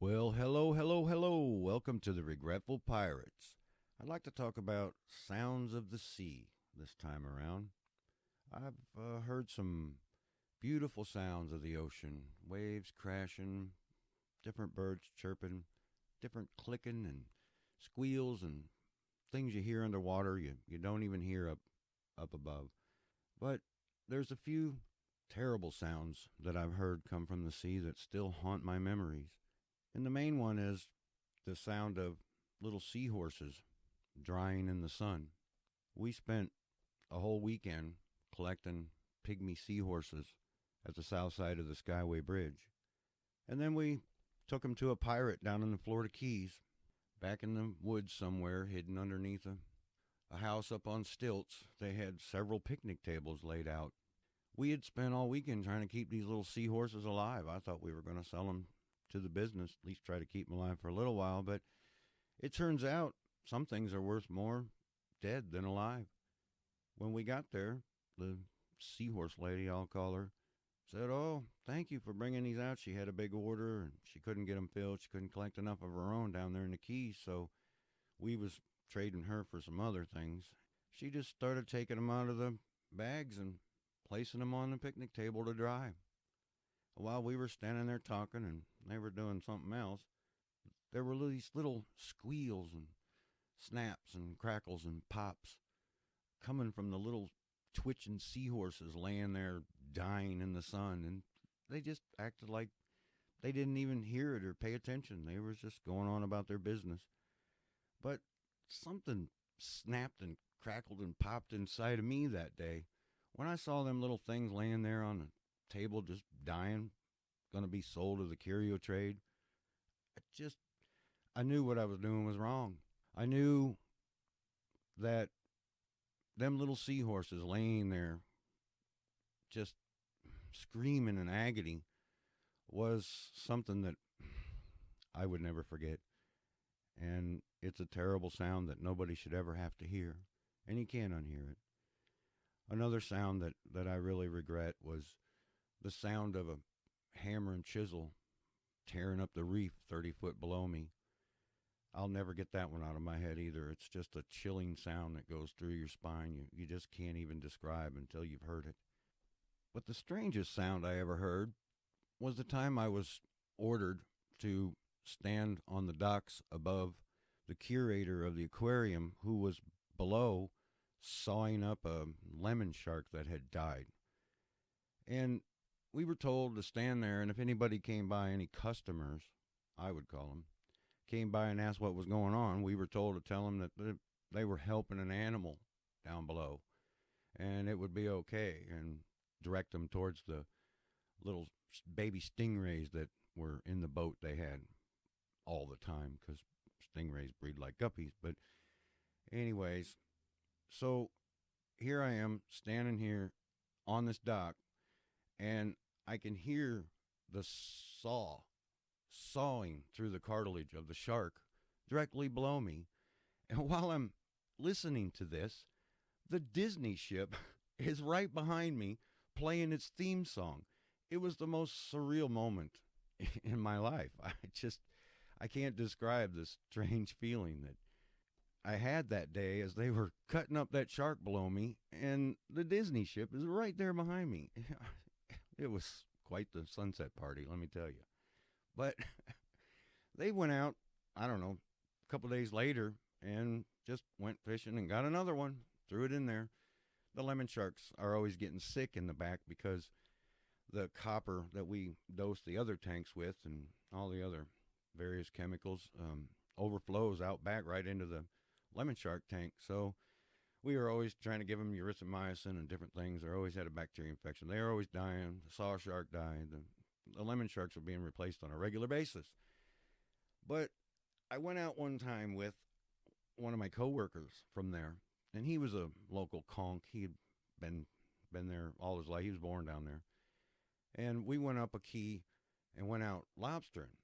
Well, hello, hello, hello. Welcome to the Regretful Pirates. I'd like to talk about sounds of the sea this time around. I've heard some beautiful sounds of the ocean, waves crashing, different birds chirping, different clicking and squeals and things you hear underwater you don't even hear up above. But there's a few terrible sounds that I've heard come from the sea that still haunt my memories. And the main one is the sound of little seahorses drying in the sun. We spent a whole weekend collecting pygmy seahorses at the south side of the Skyway Bridge. And then we took them to a pirate down in the Florida Keys, back in the woods somewhere, hidden underneath a house up on stilts. They had several picnic tables laid out. We had spent all weekend trying to keep these little seahorses alive. I thought we were going to sell them to the business, at least try to keep them alive for a little while, but it turns out some things are worth more dead than alive. When we got there, the seahorse lady, I'll call her, said, "Oh, thank you for bringing these out. She had a big order and she couldn't get them filled. She couldn't collect enough of her own down there in the Keys, so we was trading her for some other things." She just started taking them out of the bags and placing them on the picnic table to dry. While we were standing there talking and they were doing something else, there were these little squeals and snaps and crackles and pops coming from the little twitching seahorses laying there dying in the sun. And they just acted like they didn't even hear it or pay attention. They were just going on about their business. But something snapped and crackled and popped inside of me that day when I saw them little things laying there on the table just dying, going to be sold to the curio trade. I just I knew what I was doing was wrong. I knew that them little seahorses laying there just screaming in agony was something that I would never forget. And it's a terrible sound that nobody should ever have to hear. And you can't unhear it. Another sound that I really regret was the sound of a hammer and chisel tearing up the reef 30 foot below me. I'll never get that one out of my head either. It's just a chilling sound that goes through your spine. You just can't even describe until you've heard it. But the strangest sound I ever heard was the time I was ordered to stand on the docks above the curator of the aquarium, who was below sawing up a lemon shark that had died. And we were told to stand there, and if anybody came by, any customers, I would call them, came by and asked what was going on, we were told to tell them that they were helping an animal down below and it would be okay, and direct them towards the little baby stingrays that were in the boat they had all the time, because stingrays breed like guppies. But anyways, so here I am standing here on this dock, and I can hear the sawing through the cartilage of the shark directly below me. And while I'm listening to this, the Disney ship is right behind me playing its theme song. It was the most surreal moment in my life. I can't describe the strange feeling that I had that day as they were cutting up that shark below me, and the Disney ship is right there behind me. It was quite the sunset party, let me tell you. But they went out, I don't know, a couple days later and just went fishing and got another one, threw it in there. The lemon sharks are always getting sick in the back because the copper that we dose the other tanks with and all the other various chemicals overflows out back right into the lemon shark tank. So we were always trying to give them erythromycin and different things. They always had a bacteria infection. They were always dying. The saw shark died. The lemon sharks were being replaced on a regular basis. But I went out one time with one of my coworkers from there, and he was a local conch. He had been there all his life. He was born down there. And we went up a key and went out lobstering.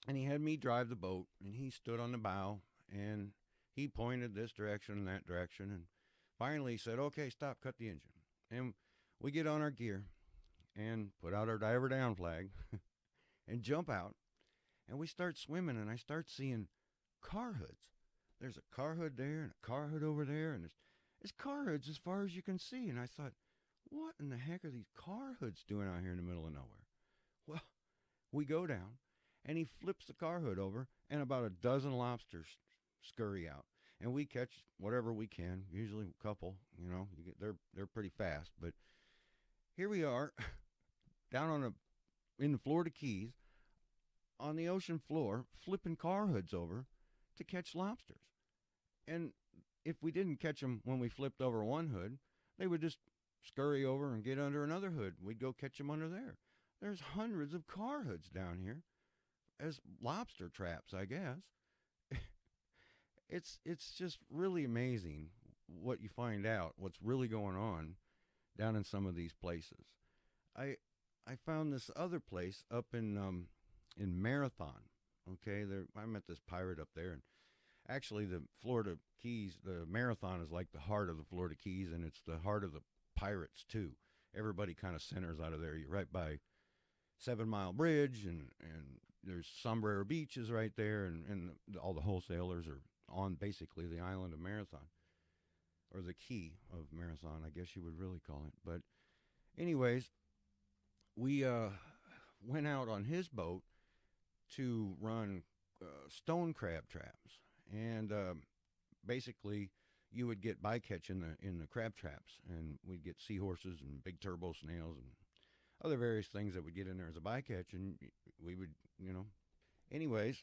And he had me drive the boat, and he stood on the bow, and he pointed this direction and that direction, and finally he said, "Okay, stop, cut the engine." And we get on our gear and put out our diver down flag and jump out. And we start swimming, and I start seeing car hoods. There's a car hood there and a car hood over there, and there's car hoods as far as you can see. And I thought, what in the heck are these car hoods doing out here in the middle of nowhere? Well, we go down, and he flips the car hood over, and about a dozen lobsters scurry out. And we catch whatever we can, usually a couple. They're pretty fast. But here we are, down in the Florida Keys, on the ocean floor, flipping car hoods over to catch lobsters. And if we didn't catch them when we flipped over one hood, they would just scurry over and get under another hood. We'd go catch them under there. There's hundreds of car hoods down here as lobster traps, I guess. It's just really amazing what you find out, what's really going on down in some of these places. I I found this other place up in Marathon. Okay, I met this pirate up there, and actually the Florida Keys, the Marathon is like the heart of the Florida Keys, and it's the heart of the pirates too. Everybody kind of centers out of there. You're right by 7 Mile Bridge, and there's Sombrero Beach is right there, and all the wholesalers are on basically the island of Marathon, or the key of Marathon, I guess you would really call it. But anyways, we went out on his boat to run stone crab traps, and basically you would get bycatch in the crab traps, and we'd get seahorses and big turbo snails and other various things that would get in there as a bycatch, and we would, anyways.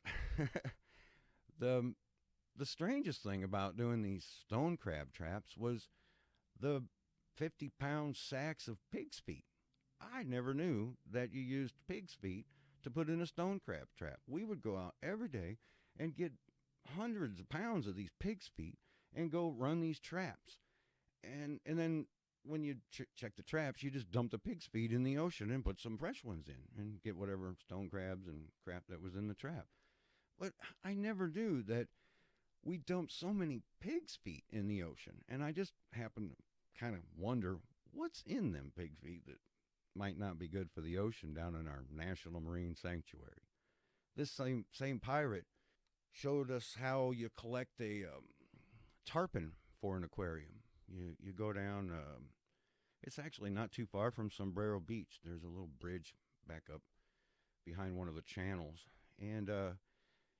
The strangest thing about doing these stone crab traps was the 50-pound sacks of pig's feet. I never knew that you used pig's feet to put in a stone crab trap. We would go out every day and get hundreds of pounds of these pig's feet and go run these traps. And then when you check the traps, you just dump the pig's feet in the ocean and put some fresh ones in and get whatever stone crabs and crap that was in the trap. But I never knew that we dump so many pig's feet in the ocean. And I just happen to kind of wonder what's in them pig feet that might not be good for the ocean down in our National Marine Sanctuary. This same pirate showed us how you collect a tarpon for an aquarium. You go down, it's actually not too far from Sombrero Beach. There's a little bridge back up behind one of the channels. And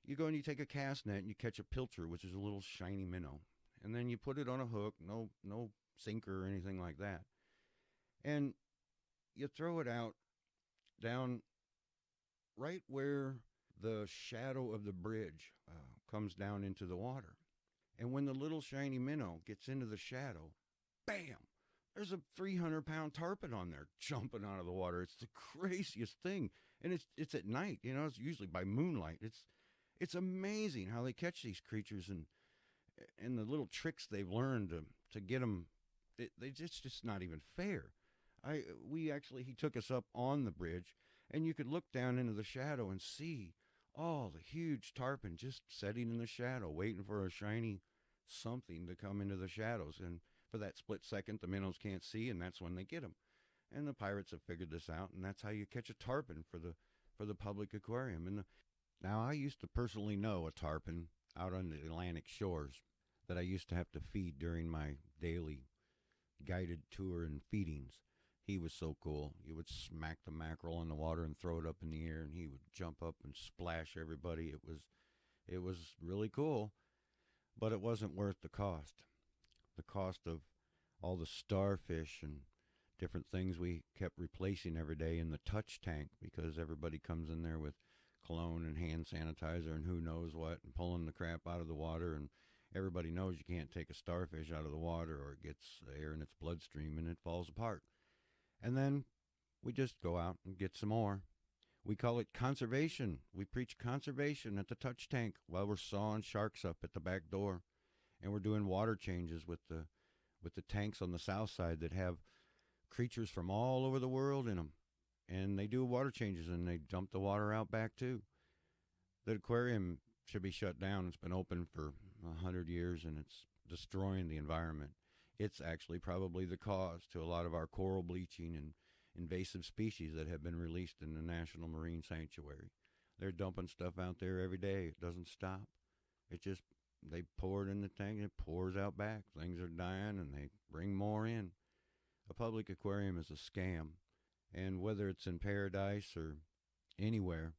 you go and you take a cast net and you catch a pilcher, which is a little shiny minnow. And then you put it on a hook, no sinker or anything like that. And you throw it out down right where the shadow of the bridge comes down into the water. And when the little shiny minnow gets into the shadow, bam, there's a 300-pound tarpon on there jumping out of the water. It's the craziest thing. And it's at night, it's usually by moonlight. It's amazing how they catch these creatures and the little tricks they've learned to get them. It's just not even fair. He took us up on the bridge, and you could look down into the shadow and see all the huge tarpon just sitting in the shadow, waiting for a shiny something to come into the shadows. And for that split second, the minnows can't see, and that's when they get them. And the pirates have figured this out, and that's how you catch a tarpon for the public aquarium. Now, I used to personally know a tarpon out on the Atlantic shores that I used to have to feed during my daily guided tour and feedings. He was so cool. You would smack the mackerel in the water and throw it up in the air, and he would jump up and splash everybody. It was really cool, but it wasn't worth the cost. The cost of all the starfish and different things we kept replacing every day in the touch tank, because everybody comes in there with cologne and hand sanitizer and who knows what, and pulling the crap out of the water, and everybody knows you can't take a starfish out of the water or it gets air in its bloodstream and it falls apart. And then we just go out and get some more. We call it conservation. We preach conservation at the touch tank while we're sawing sharks up at the back door. And we're doing water changes with the tanks on the south side that have creatures from all over the world in them. And they do water changes and they dump the water out back too. The aquarium should be shut down. It's been open for 100 years and it's destroying the environment. It's actually probably the cause to a lot of our coral bleaching and invasive species that have been released in the National Marine Sanctuary. They're dumping stuff out there every day. It doesn't stop. It just, they pour it in the tank and it pours out back. Things are dying and they bring more in. A public aquarium is a scam. And whether it's in paradise or anywhere,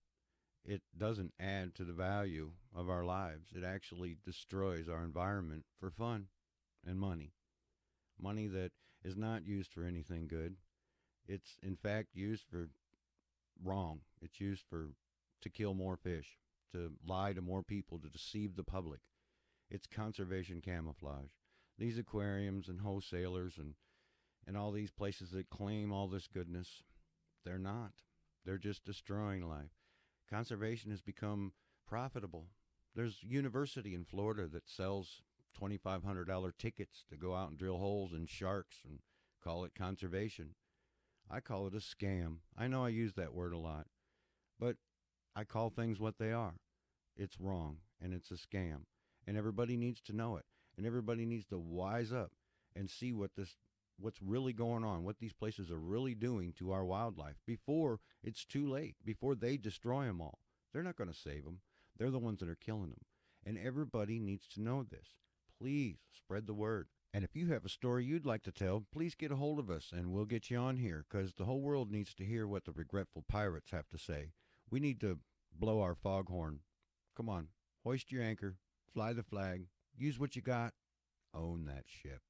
it doesn't add to the value of our lives. It actually destroys our environment for fun and money. Money that is not used for anything good. It's in fact used for wrong. It's used for to kill more fish, to lie to more people, to deceive the public. It's conservation camouflage. These aquariums and wholesalers and all these places that claim all this goodness, they're not. They're just destroying life. Conservation has become profitable. There's a university in Florida that sells $2,500 tickets to go out and drill holes in sharks and call it conservation. I call it a scam. I know I use that word a lot, but I call things what they are. It's wrong and it's a scam. And everybody needs to know it. And everybody needs to wise up and see what's really going on, what these places are really doing to our wildlife before it's too late, before they destroy them all. They're not going to save them. They're the ones that are killing them. And everybody needs to know this. Please spread the word. And if you have a story you'd like to tell, please get a hold of us and we'll get you on here, because the whole world needs to hear what the Regretful Pirates have to say. We need to blow our foghorn. Come on, hoist your anchor, fly the flag, use what you got, own that ship.